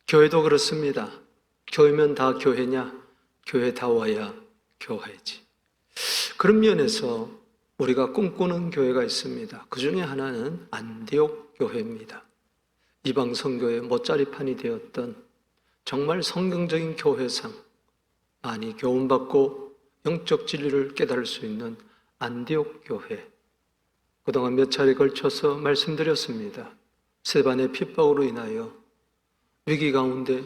교회도 그렇습니다. 교회면 다 교회냐? 교회 다 와야 교회지. 그런 면에서 우리가 꿈꾸는 교회가 있습니다. 그 중에 하나는 안디옥 교회입니다. 이방 선교의 못자리판이 되었던 정말 성경적인 교회상, 많이 교훈받고 영적 진리를 깨달을 수 있는 안디옥 교회. 그동안 몇 차례 걸쳐서 말씀드렸습니다. 세반의 핍박으로 인하여 위기 가운데,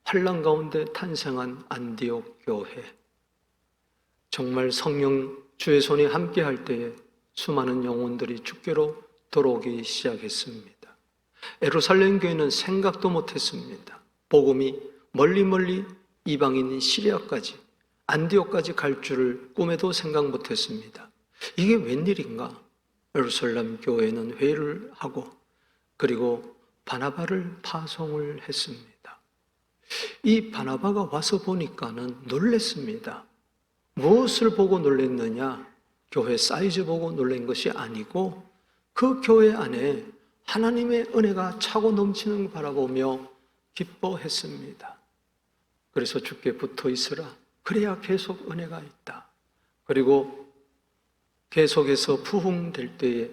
환난 가운데 탄생한 안디옥 교회. 정말 성령 주의 손이 함께할 때에 수많은 영혼들이 주께로 돌아오기 시작했습니다. 예루살렘 교회는 생각도 못했습니다. 복음이 멀리 이방인 시리아까지, 안디옥까지 갈 줄을 꿈에도 생각 못했습니다. 이게 웬일인가? 예루살렘 교회는 회의를 하고 그리고 바나바를 파송을 했습니다. 이 바나바가 와서 보니까는 놀랬습니다. 무엇을 보고 놀랬느냐? 교회 사이즈 보고 놀란 것이 아니고 그 교회 안에 하나님의 은혜가 차고 넘치는 걸 바라보며 기뻐했습니다. 그래서 주께 붙어 있으라. 그래야 계속 은혜가 있다. 그리고 계속해서 부흥될 때에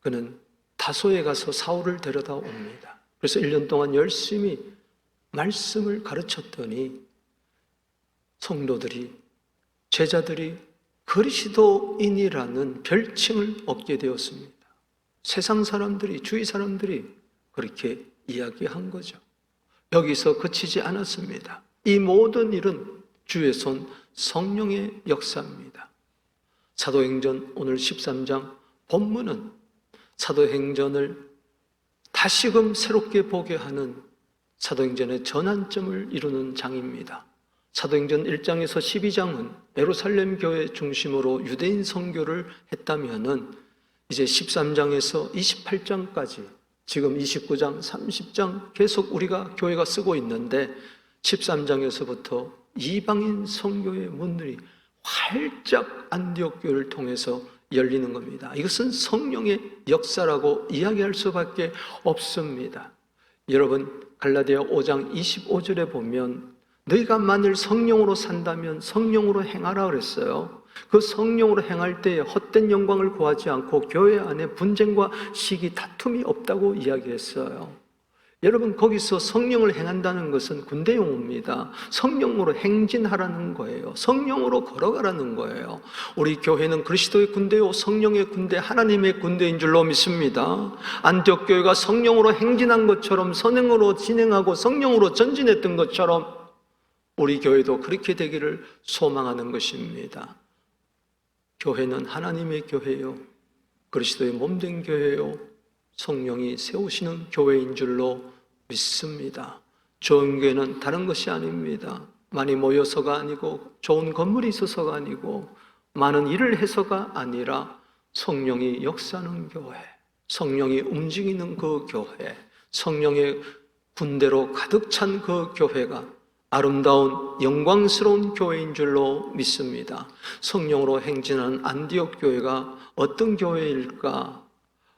그는 다소에 가서 사울을 데려다 옵니다. 그래서 1년 동안 열심히 말씀을 가르쳤더니 성도들이, 제자들이 그리스도인이라는 별칭을 얻게 되었습니다. 세상 사람들이, 주위 사람들이 그렇게 이야기한 거죠. 여기서 그치지 않았습니다. 이 모든 일은 주의 손 성령의 역사입니다. 사도행전 오늘 13장 본문은 사도행전을 다시금 새롭게 보게 하는 사도행전의 전환점을 이루는 장입니다. 사도행전 1장에서 12장은 예루살렘 교회 중심으로 유대인 선교를 했다면은 이제 13장에서 28장까지 지금 29장, 30장 계속 우리가 교회가 쓰고 있는데 13장에서부터 이방인 선교의 문들이 활짝 안디옥 교회를 통해서 열리는 겁니다. 이것은 성령의 역사라고 이야기할 수밖에 없습니다. 여러분 갈라디아 5장 25절에 보면 너희가 만일 성령으로 산다면 성령으로 행하라 그랬어요. 그 성령으로 행할 때에 헛된 영광을 구하지 않고 교회 안에 분쟁과 시기, 다툼이 없다고 이야기했어요. 여러분 거기서 성령을 행한다는 것은 군대 용어입니다. 성령으로 행진하라는 거예요. 성령으로 걸어가라는 거예요. 우리 교회는 그리스도의 군대요, 성령의 군대, 하나님의 군대인 줄로 믿습니다. 안디옥 교회가 성령으로 행진한 것처럼, 선행으로 진행하고 성령으로 전진했던 것처럼 우리 교회도 그렇게 되기를 소망하는 것입니다. 교회는 하나님의 교회요, 그리스도의 몸된 교회요, 성령이 세우시는 교회인 줄로 믿습니다. 좋은 교회는 다른 것이 아닙니다. 많이 모여서가 아니고 좋은 건물이 있어서가 아니고 많은 일을 해서가 아니라 성령이 역사하는 교회, 성령이 움직이는 그 교회, 성령의 군대로 가득 찬 그 교회가 아름다운 영광스러운 교회인 줄로 믿습니다. 성령으로 행진하는 안디옥 교회가 어떤 교회일까?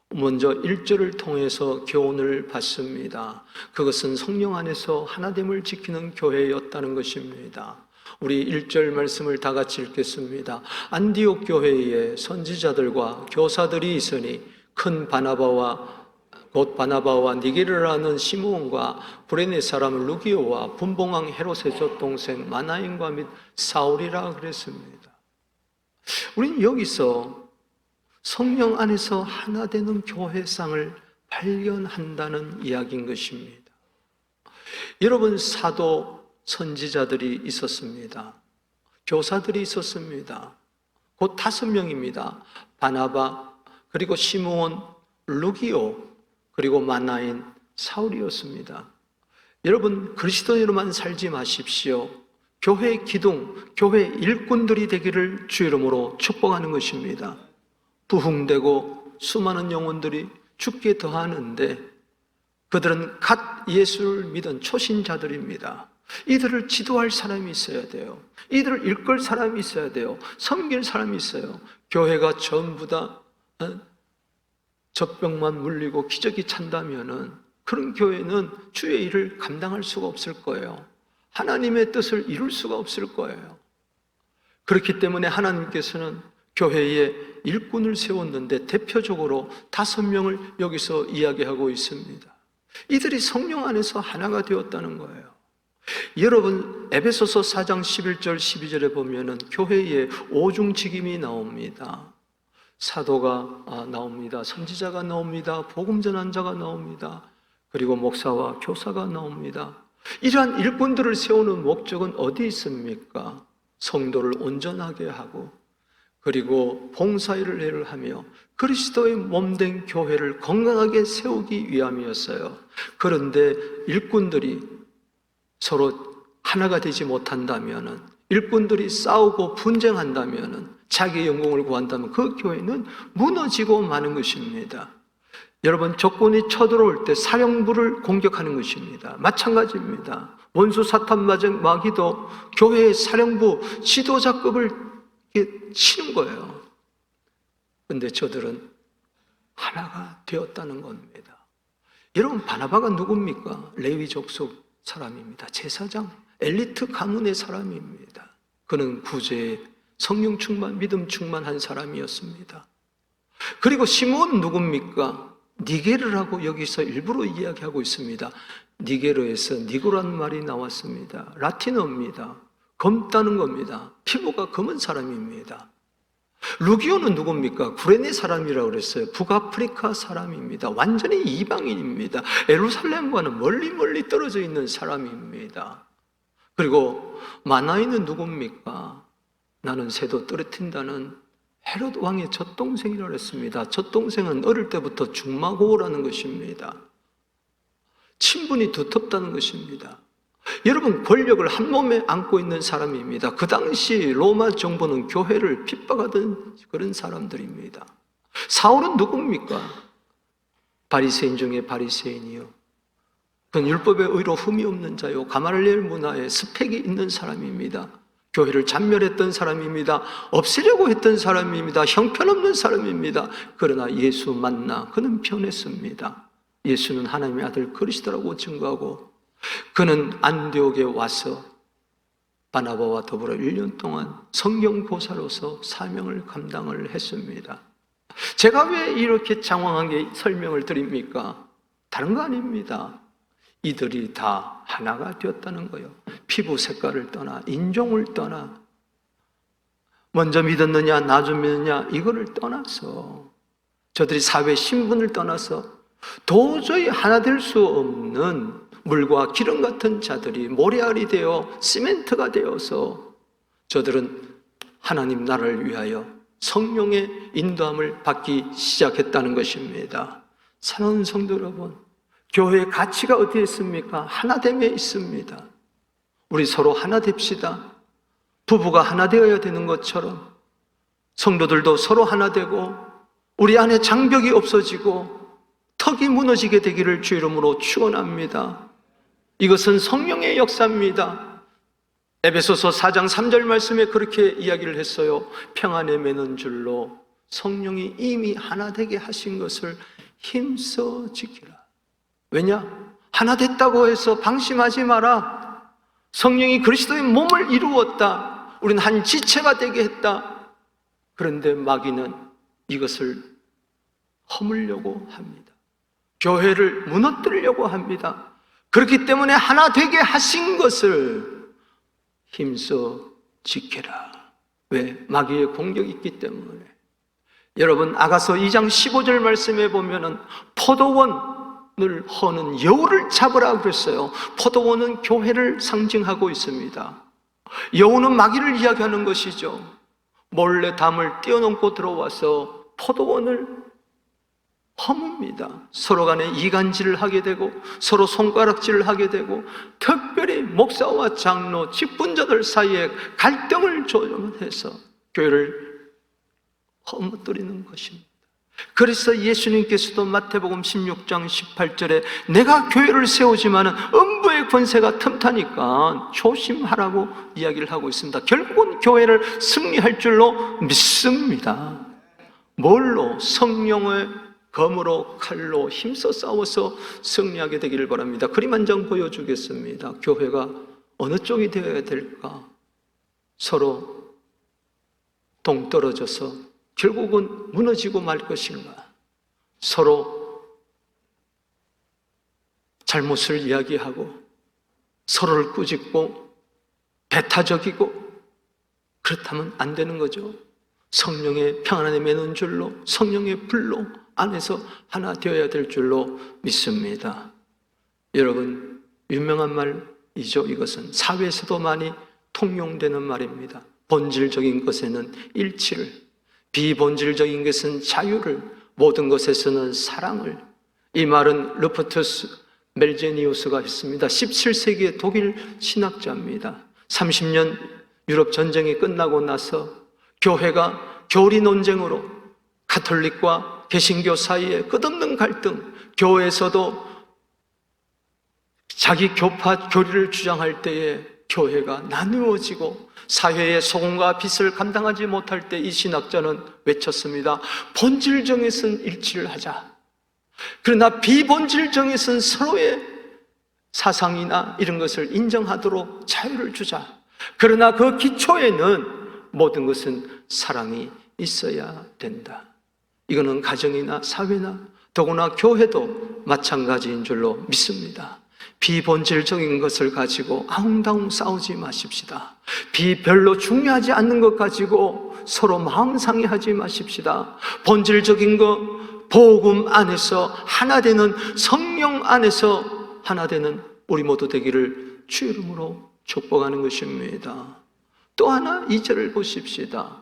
먼저 1절을 통해서 교훈을 받습니다. 그것은 성령 안에서 하나됨을 지키는 교회였다는 것입니다. 우리 1절 말씀을 다 같이 읽겠습니다. 안디옥 교회에 선지자들과 교사들이 있으니 큰 바나바와 니게르라는 시므온과 구레네 사람 루기오와 분봉왕 헤롯의 젖동생 마나인과 및 사울이라 그랬습니다. 우리는 여기서 성령 안에서 하나 되는 교회상을 발견한다는 이야기인 것입니다. 여러분 사도 선지자들이 있었습니다. 교사들이 있었습니다. 곧 5명입니다. 바나바, 그리고 시므온, 루기오, 그리고 마나인, 사울이었습니다. 여러분 그리스도인으로만 살지 마십시오. 교회 기둥, 교회 일꾼들이 되기를 주 이름으로 축복하는 것입니다. 부흥되고 수많은 영혼들이 죽게 더하는데 그들은 갓 예수를 믿은 초신자들입니다. 이들을 지도할 사람이 있어야 돼요. 이들을 이끌 사람이 있어야 돼요. 섬길 사람이 있어요. 교회가 전부 다 젖병만 물리고 기적이 찬다면은 그런 교회는 주의 일을 감당할 수가 없을 거예요. 하나님의 뜻을 이룰 수가 없을 거예요. 그렇기 때문에 하나님께서는 교회에 일꾼을 세웠는데 대표적으로 5명을 여기서 이야기하고 있습니다. 이들이 성령 안에서 하나가 되었다는 거예요. 여러분, 에베소서 4장 11절 12절에 보면은 교회에 오중직임이 나옵니다. 사도가 나옵니다. 선지자가 나옵니다. 복음 전한 자가 나옵니다. 그리고 목사와 교사가 나옵니다. 이러한 일꾼들을 세우는 목적은 어디 있습니까? 성도를 온전하게 하고 그리고 봉사일을 하며 그리스도의 몸된 교회를 건강하게 세우기 위함이었어요. 그런데 일꾼들이 서로 하나가 되지 못한다면, 일꾼들이 싸우고 분쟁한다면, 자기의 영광을 구한다면 그 교회는 무너지고 마는 것입니다. 여러분, 적군이 쳐들어올 때 사령부를 공격하는 것입니다. 마찬가지입니다. 원수 사탄 마귀도 교회의 사령부 지도자급을 치는 거예요. 그런데 저들은 하나가 되었다는 겁니다. 여러분, 바나바가 누굽니까? 레위 족속 사람입니다. 제사장, 엘리트 가문의 사람입니다. 그는 구제에 성령 충만, 믿음 충만한 사람이었습니다. 그리고 시몬 누굽니까? 니게르라고 여기서 일부러 이야기하고 있습니다. 니게르에서 니고라는 말이 나왔습니다. 라틴어입니다. 검다는 겁니다. 피부가 검은 사람입니다. 루기오는 누굽니까? 구레네 사람이라고 그랬어요. 북아프리카 사람입니다. 완전히 이방인입니다. 예루살렘과는 멀리 떨어져 있는 사람입니다. 그리고 마나이는 누굽니까? 나는 새도 떨어뜨린다는 헤롯 왕의 젖동생이라고 했습니다. 젖동생은 어릴 때부터 중마고라는 것입니다. 친분이 두텁다는 것입니다. 여러분, 권력을 한 몸에 안고 있는 사람입니다. 그 당시 로마 정부는 교회를 핍박하던 그런 사람들입니다. 사울은 누굽니까? 바리새인 중에 바리새인이요. 그건 율법의 의로 흠이 없는 자요. 가말리엘 문화에 스펙이 있는 사람입니다. 교회를 잔멸했던 사람입니다. 없애려고 했던 사람입니다. 형편없는 사람입니다. 그러나 예수 만나 그는 변했습니다. 예수는 하나님의 아들 그리스도라고 증거하고 그는 안디옥에 와서 바나바와 더불어 1년 동안 성경교사로서 사명을 감당을 했습니다. 제가 왜 이렇게 장황하게 설명을 드립니까? 다른 거 아닙니다. 이들이 다 하나가 되었다는 거예요. 피부 색깔을 떠나, 인종을 떠나, 먼저 믿었느냐, 나중 믿느냐, 이거를 떠나서, 저들이 사회 신분을 떠나서 도저히 하나 될 수 없는 물과 기름 같은 자들이 모래알이 되어 시멘트가 되어서 저들은 하나님 나라를 위하여 성령의 인도함을 받기 시작했다는 것입니다. 사랑하는 성도 여러분, 교회의 가치가 어디에 있습니까? 하나됨에 있습니다. 우리 서로 하나 됩시다. 부부가 하나 되어야 되는 것처럼 성도들도 서로 하나 되고 우리 안에 장벽이 없어지고 턱이 무너지게 되기를 주 이름으로 축원합니다. 이것은 성령의 역사입니다. 에베소서 4장 3절 말씀에 그렇게 이야기를 했어요. 평안에 매는 줄로 성령이 이미 하나 되게 하신 것을 힘써 지키라. 왜냐? 하나 됐다고 해서 방심하지 마라. 성령이 그리스도의 몸을 이루었다. 우리는 한 지체가 되게 했다. 그런데 마귀는 이것을 허물려고 합니다. 교회를 무너뜨리려고 합니다. 그렇기 때문에 하나 되게 하신 것을 힘써 지켜라. 왜? 마귀의 공격이 있기 때문에. 여러분, 아가서 2장 15절 말씀에 보면은 포도원을 허는 여우를 잡으라 그랬어요. 포도원은 교회를 상징하고 있습니다. 여우는 마귀를 이야기하는 것이죠. 몰래 담을 뛰어넘고 들어와서 포도원을 허뭅니다. 서로 간에 이간질을 하게 되고 서로 손가락질을 하게 되고 특별히 목사와 장로, 직분자들 사이에 갈등을 조정해서 교회를 허무뜨리는 것입니다. 그래서 예수님께서도 마태복음 16장 18절에 내가 교회를 세우지만은 음부의 권세가 틈타니까 조심하라고 이야기를 하고 있습니다. 결국은 교회를 승리할 줄로 믿습니다. 뭘로? 성령의 검으로 칼로 힘써 싸워서 승리하게 되기를 바랍니다. 그림 한 장 보여주겠습니다. 교회가 어느 쪽이 되어야 될까? 서로 동떨어져서 결국은 무너지고 말 것인가? 서로 잘못을 이야기하고 서로를 꾸짖고 배타적이고 그렇다면 안 되는 거죠. 성령의 평안에 매는 줄로, 성령의 불로 안에서 하나 되어야 될 줄로 믿습니다. 여러분, 유명한 말이죠. 이것은 사회에서도 많이 통용되는 말입니다. 본질적인 것에는 일치를, 비본질적인 것은 자유를, 모든 것에서는 사랑을. 이 말은 루퍼투스 멜제니우스가 했습니다. 17세기의 독일 신학자입니다. 30년 유럽 전쟁이 끝나고 나서 교회가 교리 논쟁으로 가톨릭과 개신교 사이에 끝없는 갈등, 교회에서도 자기 교파 교리를 주장할 때에 교회가 나누어지고 사회의 소금과 빛을 감당하지 못할 때 이 신학자는 외쳤습니다. 본질정에선 일치를 하자. 그러나 비본질정에선 서로의 사상이나 이런 것을 인정하도록 자유를 주자. 그러나 그 기초에는 모든 것은 사랑이 있어야 된다. 이거는 가정이나 사회나 더구나 교회도 마찬가지인 줄로 믿습니다. 비본질적인 것을 가지고 아웅다웅 싸우지 마십시다. 별로 중요하지 않는 것 가지고 서로 마음 상해하지 마십시다. 본질적인 것, 복음 안에서 하나 되는, 성령 안에서 하나 되는 우리 모두 되기를 주 이름으로 축복하는 것입니다. 또 하나 2절을 보십시다.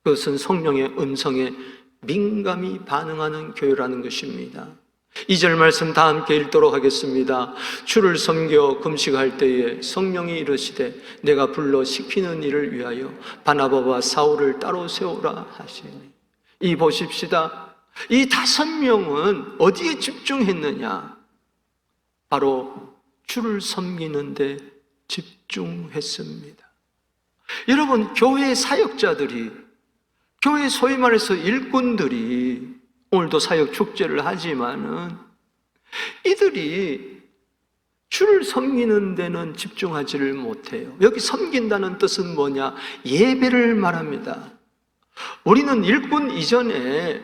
그것은 성령의 음성에 민감히 반응하는 교회라는 것입니다. 2절 말씀 다 함께 읽도록 하겠습니다. 주를 섬겨 금식할 때에 성령이 이르시되 내가 불러 시키는 일을 위하여 바나바와 사울을 따로 세우라 하시니. 이 보십시다. 이 5명은 어디에 집중했느냐? 바로 주를 섬기는데 집중했습니다. 여러분, 교회의 사역자들이, 교회 소위 말해서 일꾼들이 오늘도 사역 축제를 하지만은 이들이 주를 섬기는 데는 집중하지를 못해요. 여기 섬긴다는 뜻은 뭐냐? 예배를 말합니다. 우리는 일꾼 이전에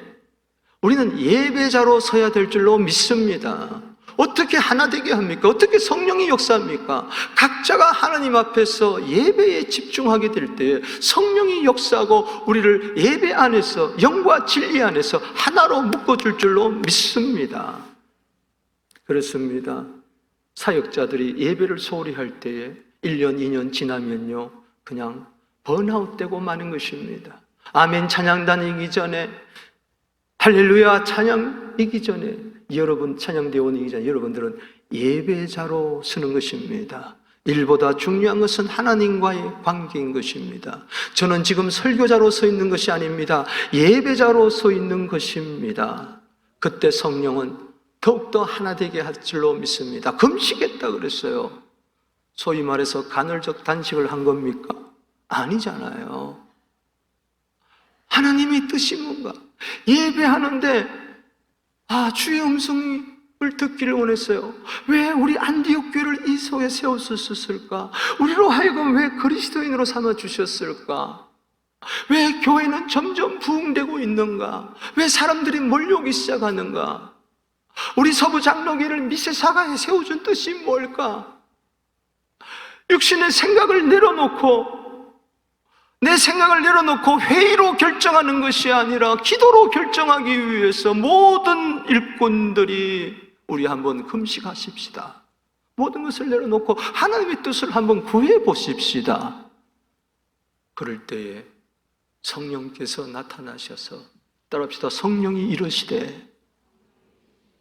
우리는 예배자로 서야 될 줄로 믿습니다. 어떻게 하나 되게 합니까? 어떻게 성령이 역사합니까? 각자가 하나님 앞에서 예배에 집중하게 될 때 성령이 역사하고 우리를 예배 안에서, 영과 진리 안에서 하나로 묶어줄 줄로 믿습니다. 그렇습니다. 사역자들이 예배를 소홀히 할 때에 1년, 2년 지나면요, 그냥 번아웃되고 마는 것입니다. 아멘 찬양단이기 전에, 할렐루야 찬양이기 전에, 여러분 찬양대원이기 전에 여러분들은 예배자로 서는 것입니다. 일보다 중요한 것은 하나님과의 관계인 것입니다. 저는 지금 설교자로 서 있는 것이 아닙니다. 예배자로 서 있는 것입니다. 그때 성령은 더욱더 하나 되게 할 줄로 믿습니다. 금식했다 그랬어요. 소위 말해서 간헐적 단식을 한 겁니까? 아니잖아요. 하나님의 뜻이 뭔가? 예배하는데 주의 음성을 듣기를 원했어요. 왜 우리 안디옥 교회를 이 속에 세웠었을까? 우리로 하여금 왜 그리스도인으로 삼아주셨을까? 왜 교회는 점점 부흥되고 있는가? 왜 사람들이 몰려오기 시작하는가? 우리 서부 장로교회를 미세사가에 세워준 뜻이 뭘까? 육신의 생각을 내려놓고, 내 생각을 내려놓고 회의로 결정하는 것이 아니라 기도로 결정하기 위해서 모든 일꾼들이 우리 한번 금식하십시다. 모든 것을 내려놓고 하나님의 뜻을 한번 구해 보십시다. 그럴 때에 성령께서 나타나셔서, 따라합시다. 성령이 이르시되,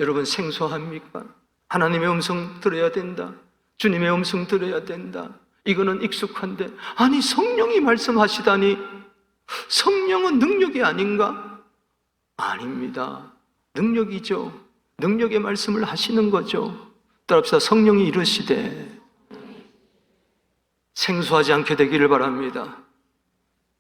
여러분 생소합니까? 하나님의 음성 들어야 된다. 주님의 음성 들어야 된다. 이거는 익숙한데, 아니 성령이 말씀하시다니, 성령은 능력이 아닌가? 아닙니다. 능력이죠. 능력의 말씀을 하시는 거죠. 따라합시다. 성령이 이르시되. 생소하지 않게 되기를 바랍니다.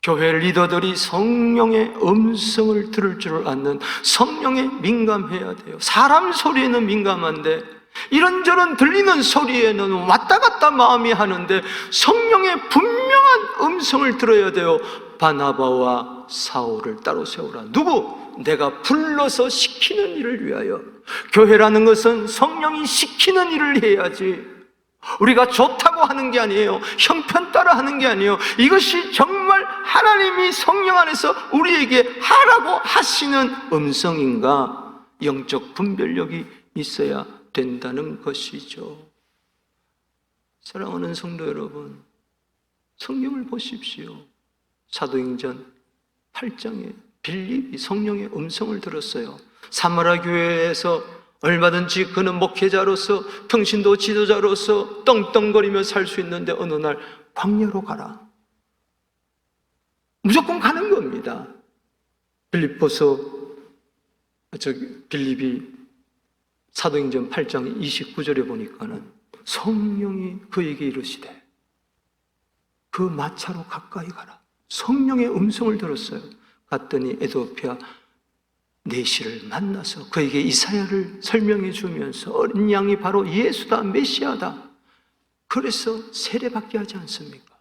교회 리더들이 성령의 음성을 들을 줄 아는, 성령에 민감해야 돼요. 사람 소리에는 민감한데 이런저런 들리는 소리에는 왔다 갔다 마음이 하는데 성령의 분명한 음성을 들어야 돼요. 바나바와 사울을 따로 세우라. 누구? 내가 불러서 시키는 일을 위하여. 교회라는 것은 성령이 시키는 일을 해야지, 우리가 좋다고 하는 게 아니에요. 형편 따라 하는 게 아니에요. 이것이 정말 하나님이 성령 안에서 우리에게 하라고 하시는 음성인가, 영적 분별력이 있어야 된다는 것이죠. 사랑하는 성도 여러분, 성경을 보십시오. 사도행전 8장에 빌립이 성령의 음성을 들었어요. 사마라 교회에서 얼마든지 그는 목회자로서, 평신도 지도자로서 떵떵거리며 살 수 있는데 어느 날 광야로 가라. 무조건 가는 겁니다. 빌립이 사도행전 8장 29절에 보니까는 성령이 그에게 이르시되 그 마차로 가까이 가라. 성령의 음성을 들었어요. 갔더니 에도피아 내시를 만나서 그에게 이사야를 설명해 주면서 어린 양이 바로 예수다, 메시아다. 그래서 세례받게 하지 않습니까?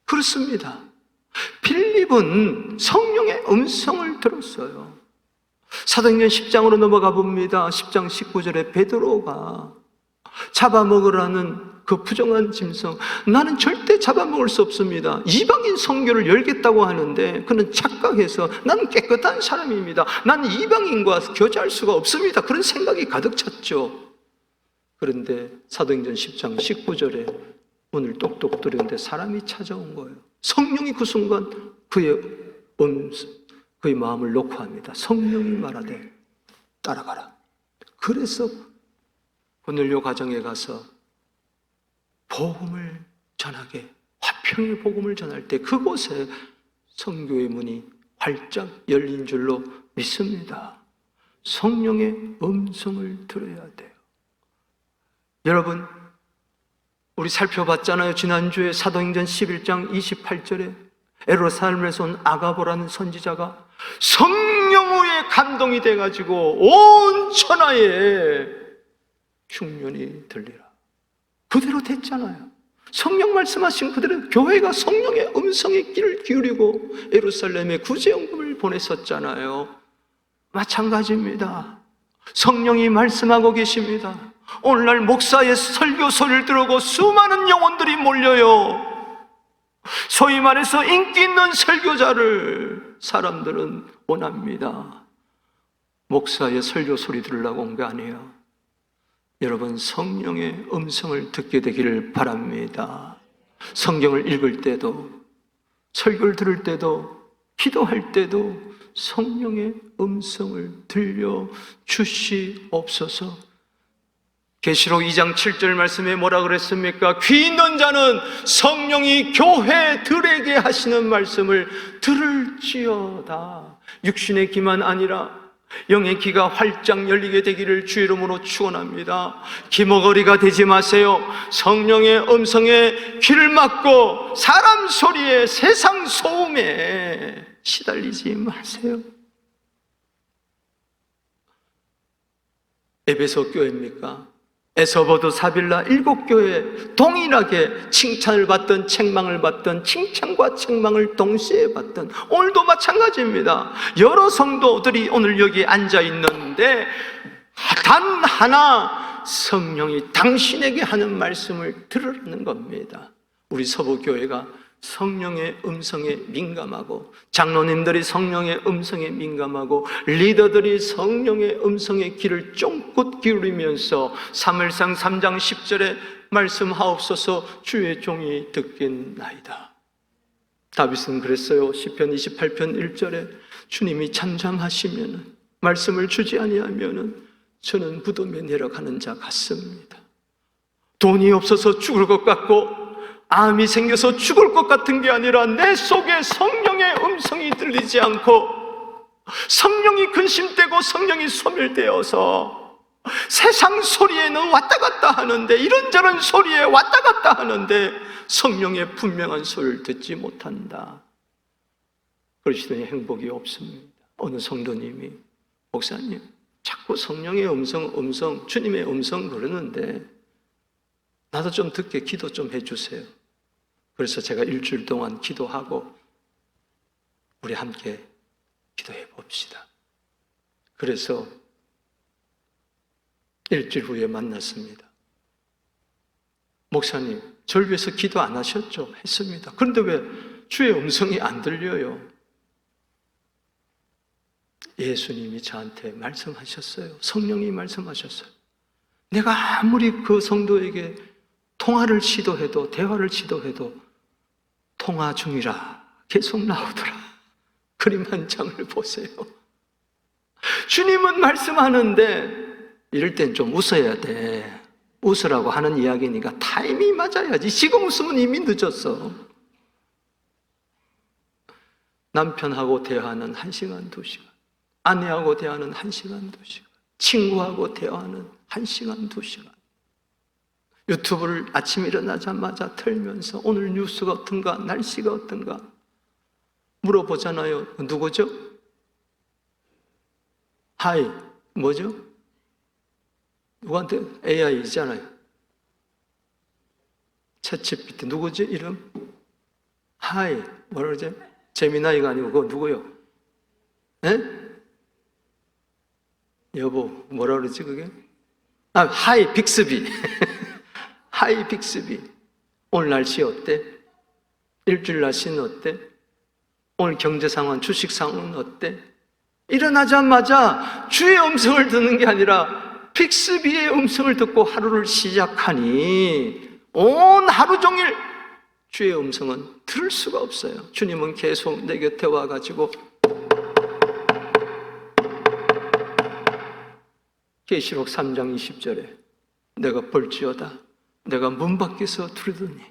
그렇습니다. 빌립은 성령의 음성을 들었어요. 사도행전 10장으로 넘어가 봅니다. 10장 19절에 베드로가 잡아먹으라는 그 부정한 짐승, 나는 절대 잡아먹을 수 없습니다. 이방인 선교를 열겠다고 하는데 그는 착각해서 나는 깨끗한 사람입니다, 나는 이방인과 교제할 수가 없습니다, 그런 생각이 가득 찼죠. 그런데 사도행전 10장 19절에 문을 똑똑 두드렸는데 사람이 찾아온 거예요. 성령이 그 순간 그의 마음을 놓고 합니다. 성령이 말하되 따라가라. 그래서 고넬료 가정에 가서 복음을 전하게, 화평의 복음을 전할 때 그곳에 선교의 문이 활짝 열린 줄로 믿습니다. 성령의 음성을 들어야 돼요. 여러분, 우리 살펴봤잖아요. 지난주에 사도행전 11장 28절에 에루살렘에서 온 아가보라는 선지자가 성령의 감동이 돼가지고 온 천하에 흉년이 들리라. 그대로 됐잖아요. 성령 말씀하신 그대로 교회가 성령의 음성에 귀를 기울이고 예루살렘에 구제연금을 보냈었잖아요. 마찬가지입니다. 성령이 말씀하고 계십니다. 오늘날 목사의 설교 소리를 들고 수많은 영혼들이 몰려요. 소위 말해서 인기 있는 설교자를 사람들은 원합니다. 목사의 설교 소리 들으려고 온 게 아니에요. 여러분, 성령의 음성을 듣게 되기를 바랍니다. 성경을 읽을 때도, 설교를 들을 때도, 기도할 때도 성령의 음성을 들려 주시옵소서. 계시록 2장 7절 말씀에 뭐라 그랬습니까? 귀 있는 자는 성령이 교회들에게 하시는 말씀을 들을지어다. 육신의 귀만 아니라 영의 귀가 활짝 열리게 되기를 주 이름으로 축원합니다. 귀머거리가 되지 마세요. 성령의 음성에 귀를 막고 사람 소리에, 세상 소음에 시달리지 마세요. 에베소 교회입니까? 에서버드 사빌라 7교회 동일하게 칭찬을 받던, 책망을 받던, 칭찬과 책망을 동시에 받던, 오늘도 마찬가지입니다. 여러 성도들이 오늘 여기 앉아 있는데 단 하나 성령이 당신에게 하는 말씀을 들으라는 겁니다. 우리 서부교회가 성령의 음성에 민감하고, 장로님들이 성령의 음성에 민감하고, 리더들이 성령의 음성에 귀를 쫑긋 기울이면서 사무엘상 3장 10절에 말씀하옵소서 주의 종이 듣겠나이다. 다윗은 그랬어요. 시편 28편 1절에 주님이 잠잠하시면, 말씀을 주지 아니하면 저는 무덤에 내려가는 자 같습니다. 돈이 없어서 죽을 것 같고 암이 생겨서 죽을 것 같은 게 아니라 내 속에 성령의 음성이 들리지 않고 성령이 근심되고 성령이 소멸되어서 세상 소리에는 왔다 갔다 하는데, 이런저런 소리에 왔다 갔다 하는데 성령의 분명한 소리를 듣지 못한다. 그러시더니 행복이 없습니다. 어느 성도님이 목사님 자꾸 성령의 음성, 주님의 음성 그러는데 나도 좀 듣게 기도 좀 해주세요. 그래서 제가 일주일 동안 기도하고 우리 함께 기도해 봅시다. 그래서 일주일 후에 만났습니다. 목사님, 저를 위해서 기도 안 하셨죠? 했습니다. 그런데 왜 주의 음성이 안 들려요? 예수님이 저한테 말씀하셨어요. 성령이 말씀하셨어요. 내가 아무리 그 성도에게 통화를 시도해도, 대화를 시도해도 통화 중이라 계속 나오더라. 그림 한 장을 보세요. 주님은 말씀하는데 이럴 땐 좀 웃어야 돼. 웃으라고 하는 이야기니까 타이밍이 맞아야지. 지금 웃으면 이미 늦었어. 남편하고 대화하는 1시간, 2시간, 아내하고 대화하는 1시간, 2시간, 친구하고 대화하는 1시간, 2시간, 유튜브를 아침 일어나자마자 틀면서 오늘 뉴스가 어떤가, 날씨가 어떤가 물어보잖아요. 누구죠? 하이, 뭐죠? 누구한테? AI 있잖아요. 챗GPT 누구지? 이름? 하이, 뭐라 그러지? 재미나이가 아니고 그거 누구요? 에? 여보, 뭐라 그러지 그게? 아, 하이 빅스비. 하이 빅스비. 오늘 날씨 어때? 일주일 날씨는 어때? 오늘 경제 상황, 주식 상황은 어때? 일어나자마자 주의 음성을 듣는 게 아니라 빅스비의 음성을 듣고 하루를 시작하니 온 하루 종일 주의 음성은 들을 수가 없어요. 주님은 계속 내 곁에 와가지고 계시록 3장 20절에 내가 볼지어다 내가 문 밖에서 두드리니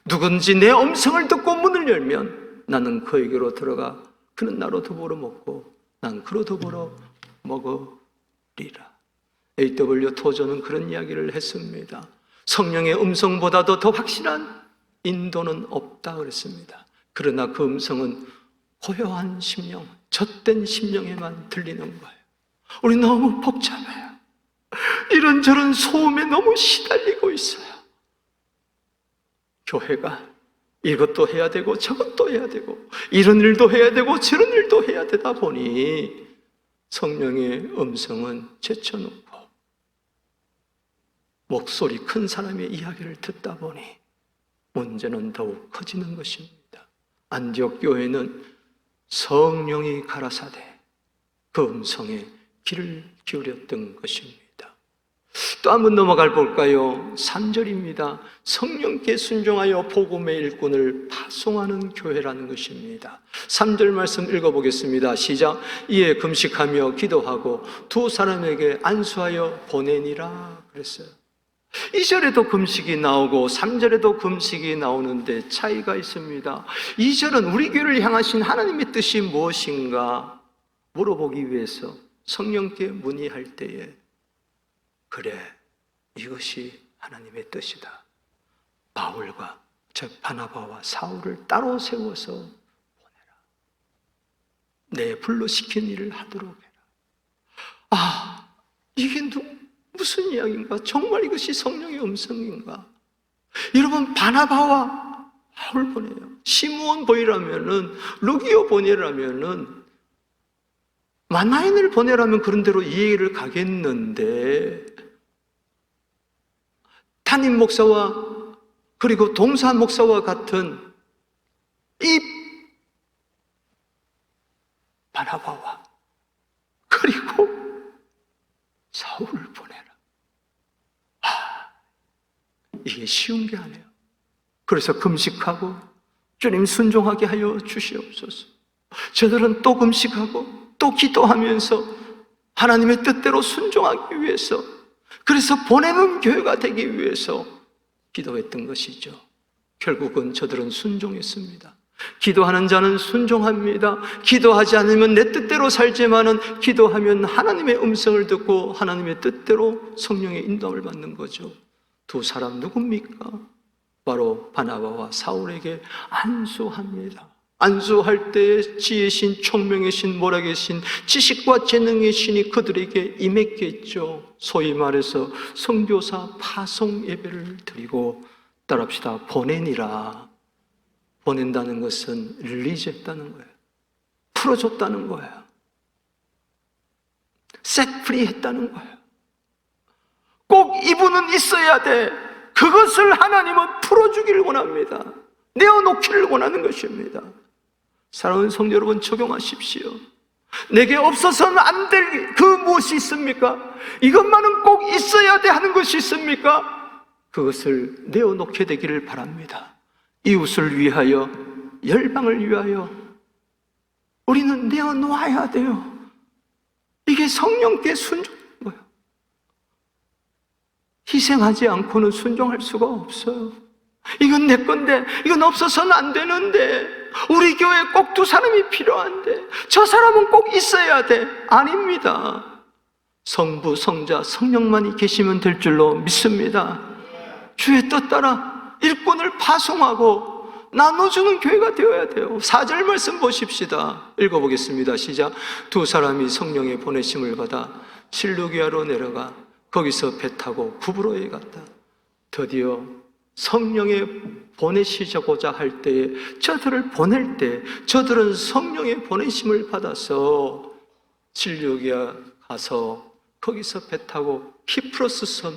누군지 내 음성을 듣고 문을 열면 나는 그에게로 들어가 그는 나로 더불어 먹고 난 그로 더불어 먹으리라. A.W. 토저는 그런 이야기를 했습니다. 성령의 음성보다도 더 확실한 인도는 없다 그랬습니다. 그러나 그 음성은 고요한 심령, 젖된 심령에만 들리는 거예요. 우리 너무 복잡해요. 이런저런 소음에 너무 시달리고 있어요. 교회가 이것도 해야 되고 저것도 해야 되고 이런 일도 해야 되고 저런 일도 해야 되다 보니 성령의 음성은 제쳐놓고 목소리 큰 사람의 이야기를 듣다 보니 문제는 더욱 커지는 것입니다. 안디옥 교회는 성령이 가라사대 그 음성에 귀를 기울였던 것입니다. 또 한번 넘어가 볼까요? 3절입니다. 성령께 순종하여 복음의 일꾼을 파송하는 교회라는 것입니다. 3절 말씀 읽어보겠습니다. 시작. 이에 금식하며 기도하고 두 사람에게 안수하여 보내니라 그랬어요. 2절에도 금식이 나오고 3절에도 금식이 나오는데 차이가 있습니다. 2절은 우리 교회를 향하신 하나님의 뜻이 무엇인가 물어보기 위해서 성령께 문의할 때에 그래, 이것이 하나님의 뜻이다. 바울과 즉 바나바와 사울을 따로 세워서 보내라. 내 불러 시킨 일을 하도록 해라. 아, 이게 무슨 이야기인가? 정말 이것이 성령의 음성인가? 여러분, 바나바와 바울 보내요. 시므온 보이라면은, 루기오 보내라면은, 마나인을 보내라면 그런 대로 이해를 가겠는데, 담임 목사와 그리고 동사 목사와 같은 이 바나바와 그리고 사울을 보내라. 이게 쉬운 게 아니에요. 그래서 금식하고 주님 순종하게 하여 주시옵소서. 저들은 또 금식하고 또 기도하면서 하나님의 뜻대로 순종하기 위해서, 그래서 보내는 교회가 되기 위해서 기도했던 것이죠. 결국은 저들은 순종했습니다. 기도하는 자는 순종합니다. 기도하지 않으면 내 뜻대로 살지만은 기도하면 하나님의 음성을 듣고 하나님의 뜻대로 성령의 인도함을 받는 거죠. 두 사람 누굽니까? 바로 바나바와 사울에게 안수합니다. 안수할 때에 지혜의 신, 총명의 신, 모략의 신, 지식과 재능의 신이 그들에게 임했겠죠. 소위 말해서 선교사 파송 예배를 드리고, 따라합시다, 보내니라. 보낸다는 것은 릴리즈했다는 거예요. 풀어줬다는 거예요. 셋프리 했다는 거예요. 꼭 이분은 있어야 돼. 그것을 하나님은 풀어주기를 원합니다. 내어놓기를 원하는 것입니다. 사랑하는 성도 여러분, 적용하십시오. 내게 없어서는 안 될 그 무엇이 있습니까? 이것만은 꼭 있어야 돼 하는 것이 있습니까? 그것을 내어놓게 되기를 바랍니다. 이웃을 위하여, 열방을 위하여 우리는 내어놓아야 돼요. 이게 성령께 순종인 거예요. 희생하지 않고는 순종할 수가 없어요. 이건 내 건데, 이건 없어서는 안 되는데, 우리 교회에 꼭 두 사람이 필요한데, 저 사람은 꼭 있어야 돼. 아닙니다. 성부, 성자, 성령만이 계시면 될 줄로 믿습니다. 주의 뜻 따라 일꾼을 파송하고 나눠주는 교회가 되어야 돼요. 4절 말씀 보십시다. 읽어보겠습니다. 시작. 두 사람이 성령의 보내심을 받아 실루기아로 내려가 거기서 배 타고 구브로에 갔다. 드디어 성령의 보내시고자 할 때에, 저들을 보낼 때 저들은 성령의 보내심을 받아서 실루기아 가서 거기서 배 타고 키프로스 섬,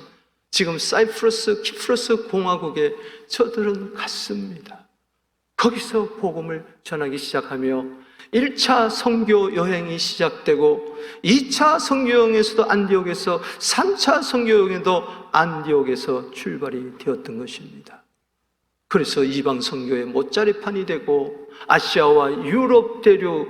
지금 사이프러스 키프로스 공화국에 저들은 갔습니다. 거기서 복음을 전하기 시작하며 1차 선교 여행이 시작되고 2차 선교 여행에서도 안디옥에서 3차 선교 여행에도 안디옥에서 출발이 되었던 것입니다. 그래서 이방 선교의 못자리판이 되고 아시아와 유럽 대륙,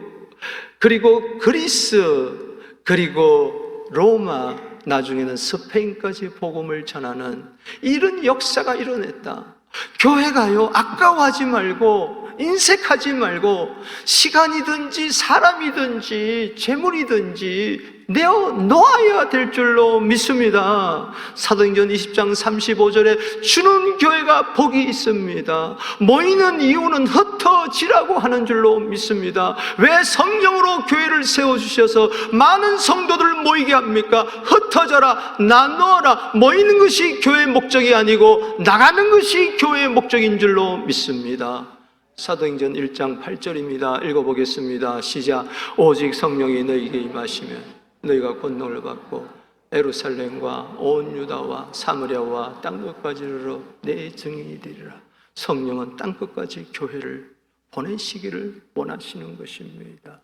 그리고 그리스, 그리고 로마, 나중에는 스페인까지 복음을 전하는 이런 역사가 일어났다. 교회가요, 아까워하지 말고, 인색하지 말고, 시간이든지 사람이든지 재물이든지 내어놓아야 될 줄로 믿습니다. 사도행전 20장 35절에 주는 교회가 복이 있습니다. 모이는 이유는 흩어지라고 하는 줄로 믿습니다. 왜 성령으로 교회를 세워주셔서 많은 성도들을 모이게 합니까? 흩어져라, 나누어라. 모이는 것이 교회의 목적이 아니고 나가는 것이 교회의 목적인 줄로 믿습니다. 사도행전 1장 8절입니다. 읽어보겠습니다. 시작. 오직 성령이 너희에게 임하시면 너희가 권능을 받고 예루살렘과 온 유다와 사마리아와 땅끝까지 이르러 내 증인이 되리라. 성령은 땅끝까지 교회를 보내시기를 원하시는 것입니다.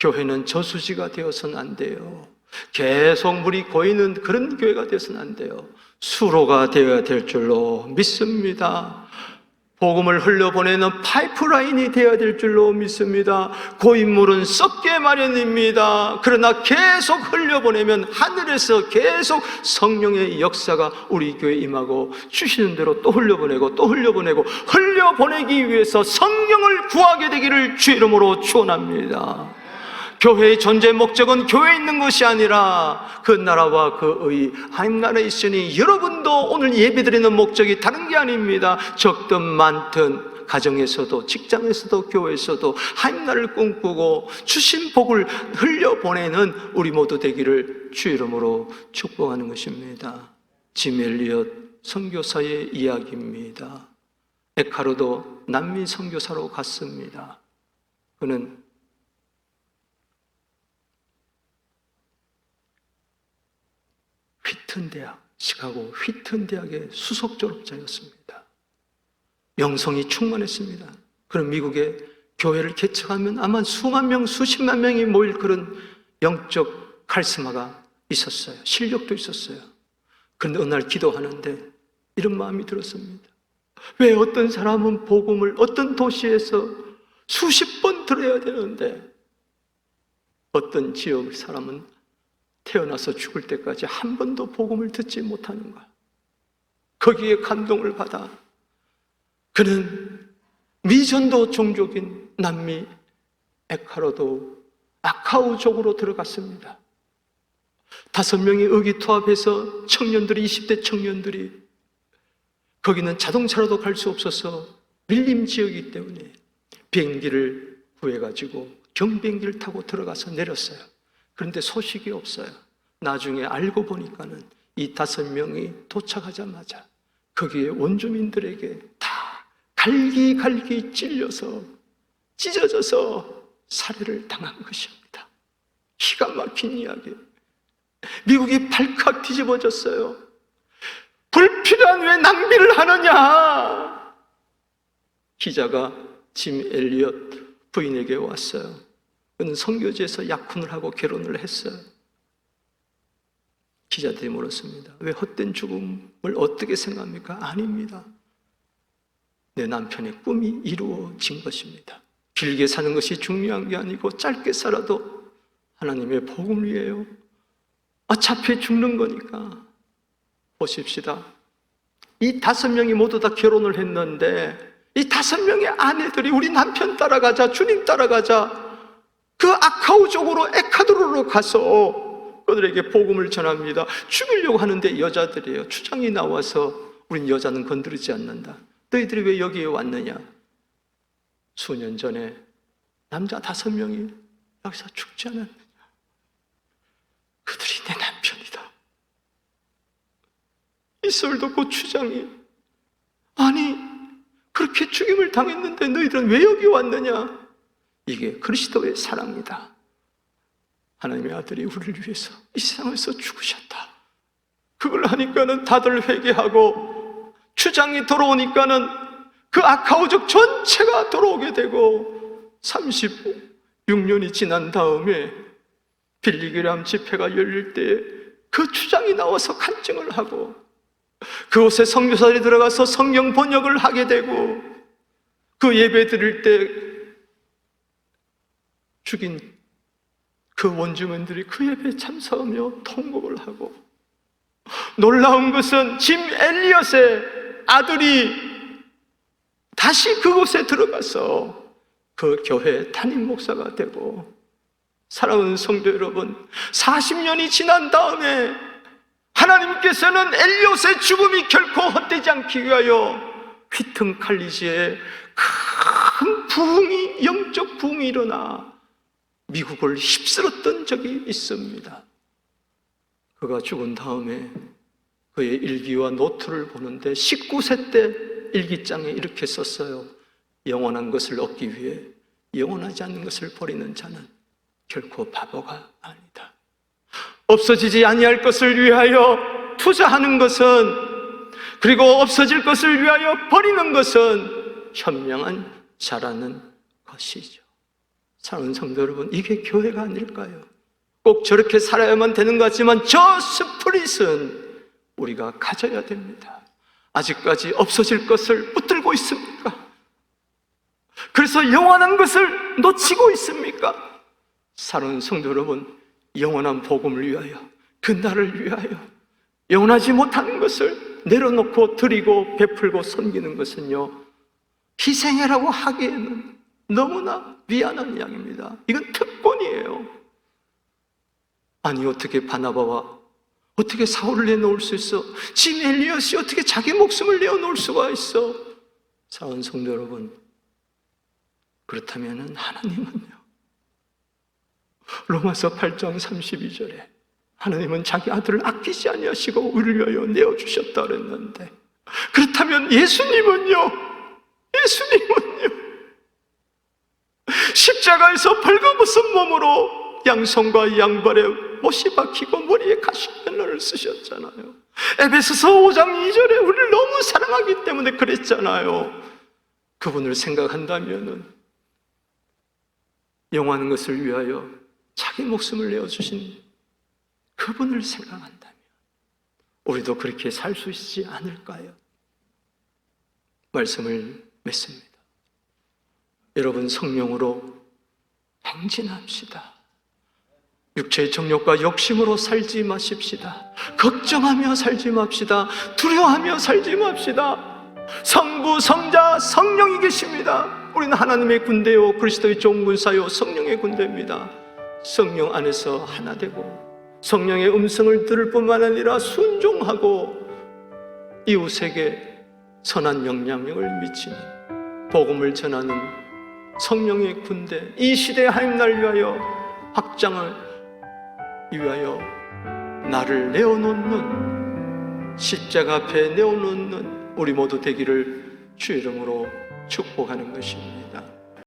교회는 저수지가 되어서는 안 돼요. 계속 물이 고이는 그런 교회가 되어서는 안 돼요. 수로가 되어야 될 줄로 믿습니다. 복음을 흘려보내는 파이프라인이 되어야 될 줄로 믿습니다. 고인 물은 썩게 마련입니다. 그러나 계속 흘려보내면 하늘에서 계속 성령의 역사가 우리 교회에 임하고 주시는 대로 또 흘려보내고 또 흘려보내고, 흘려보내기 위해서 성령을 구하게 되기를 주 이름으로 축원합니다. 교회의 존재 목적은 교회에 있는 것이 아니라 그 나라와 그 의, 하나님 나라에 있으니 여러분도 오늘 예배드리는 목적이 다른 게 아닙니다. 적든 많든 가정에서도 직장에서도 교회에서도 하나님 나라를 꿈꾸고 주신 복을 흘려보내는 우리 모두 되기를 주 이름으로 축복하는 것입니다. 짐 엘리엇 선교사의 이야기입니다. 에카르도 남미 선교사로 갔습니다. 그는 휘튼 대학, 시카고 휘튼 대학의 수석 졸업자였습니다. 명성이 충만했습니다. 그런 미국에 교회를 개척하면 아마 수만 명, 수십만 명이 모일 그런 영적 카리스마가 있었어요. 실력도 있었어요. 그런데 어느 날 기도하는데 이런 마음이 들었습니다. 왜 어떤 사람은 복음을 어떤 도시에서 수십 번 들어야 되는데 어떤 지역 사람은 태어나서 죽을 때까지 한 번도 복음을 듣지 못하는가? 거기에 감동을 받아 그는 미전도 종족인 남미 에카르도 아카우족으로 들어갔습니다. 5명이 의기투합해서 청년들이, 20대 청년들이, 거기는 자동차로도 갈 수 없어서 밀림 지역이기 때문에 비행기를 구해가지고 경비행기를 타고 들어가서 내렸어요. 그런데 소식이 없어요. 나중에 알고 보니까는 이 5명이 도착하자마자 거기에 원주민들에게 다 갈기갈기 찔려서 찢어져서 살해를 당한 것입니다. 기가 막힌 이야기. 미국이 발칵 뒤집어졌어요. 불필요한 왜 낭비를 하느냐? 기자가 짐 엘리엇 부인에게 왔어요. 그는 선교지에서 약혼을 하고 결혼을 했어요. 기자들이 물었습니다. 왜 헛된 죽음을 어떻게 생각합니까? 아닙니다. 내 남편의 꿈이 이루어진 것입니다. 길게 사는 것이 중요한 게 아니고 짧게 살아도 하나님의 복음을 위해요. 어차피 죽는 거니까. 보십시다. 이 5명이 모두 다 결혼을 했는데 이 5명의 아내들이 우리 남편 따라가자, 주님 따라가자, 그 아카우족으로 에콰도르로 가서 그들에게 복음을 전합니다. 죽이려고 하는데 여자들이에요. 추장이 나와서 우린 여자는 건드리지 않는다. 너희들이 왜 여기에 왔느냐? 수년 전에 남자 5명이 여기서 죽지 않았느냐? 그들이 내 남편이다. 이슬도 그 추장이 아니 그렇게 죽임을 당했는데 너희들은 왜 여기 왔느냐? 이게 그리스도의 사랑이다. 하나님의 아들이 우리를 위해서 이 세상에서 죽으셨다. 그걸 하니까는 다들 회개하고 추장이 돌아오니까는 그 아카우족 전체가 돌아오게 되고 36년이 지난 다음에 빌리그람 집회가 열릴 때 그 추장이 나와서 간증을 하고 그곳에 선교사들이 들어가서 성경 번역을 하게 되고 그 예배 드릴 때 죽인 그 원주민들이 그 예배에 참석하며 통곡을 하고 놀라운 것은 짐 엘리엇의 아들이 다시 그곳에 들어가서 그 교회 담임 목사가 되고 사랑하는 성도 여러분 40년이 지난 다음에 하나님께서는 엘리엇의 죽음이 결코 헛되지 않기 위하여 휘튼 칼리지에 큰 부흥이 영적 부흥이 일어나 미국을 휩쓸었던 적이 있습니다. 그가 죽은 다음에 그의 일기와 노트를 보는데 19세 때 일기장에 이렇게 썼어요. 영원한 것을 얻기 위해 영원하지 않는 것을 버리는 자는 결코 바보가 아니다. 없어지지 아니할 것을 위하여 투자하는 것은 그리고 없어질 것을 위하여 버리는 것은 현명한 자라는 것이죠. 사랑하는 성도 여러분, 이게 교회가 아닐까요? 꼭 저렇게 살아야만 되는 것 같지만 저 스피릿은 우리가 가져야 됩니다. 아직까지 없어질 것을 붙들고 있습니까? 그래서 영원한 것을 놓치고 있습니까? 사랑하는 성도 여러분, 영원한 복음을 위하여 그 날을 위하여 영원하지 못하는 것을 내려놓고 드리고 베풀고 섬기는 것은요 희생이라고 하기에는 너무나 미안한 이야기입니다. 이건 특권이에요. 아니 어떻게 바나바와 어떻게 사울을 내놓을 수 있어? 짐 엘리엇이 어떻게 자기 목숨을 내어놓을 수가 있어? 사랑하는 성도 여러분, 그렇다면 하나님은요 로마서 8장 32절에 하나님은 자기 아들을 아끼지 아니하시고 우리를 위하여 내어주셨다 그랬는데 그렇다면 예수님은요 십자가에서 벌거벗은 몸으로 양손과 양발에 못이 박히고 머리에 가시면을 쓰셨잖아요. 에베소서 5장 2절에 우리를 너무 사랑하기 때문에 그랬잖아요. 그분을 생각한다면 영원한 것을 위하여 자기 목숨을 내어주신 그분을 생각한다면 우리도 그렇게 살 수 있지 않을까요? 말씀을 맺습니다. 여러분 성령으로 행진합시다. 육체의 정욕과 욕심으로 살지 마십시다. 걱정하며 살지 맙시다. 두려워하며 살지 맙시다. 성부, 성자, 성령이 계십니다. 우리는 하나님의 군대요 그리스도의 좋은 군사요 성령의 군대입니다. 성령 안에서 하나 되고 성령의 음성을 들을 뿐만 아니라 순종하고 이웃에게 선한 영향력을 미치는 복음을 전하는 성령의 군대, 이 시대의 하임날 위하여 확장을 위하여 나를 내어놓는, 십자가 앞에 내어놓는 우리 모두 되기를 주 이름으로 축복하는 것입니다.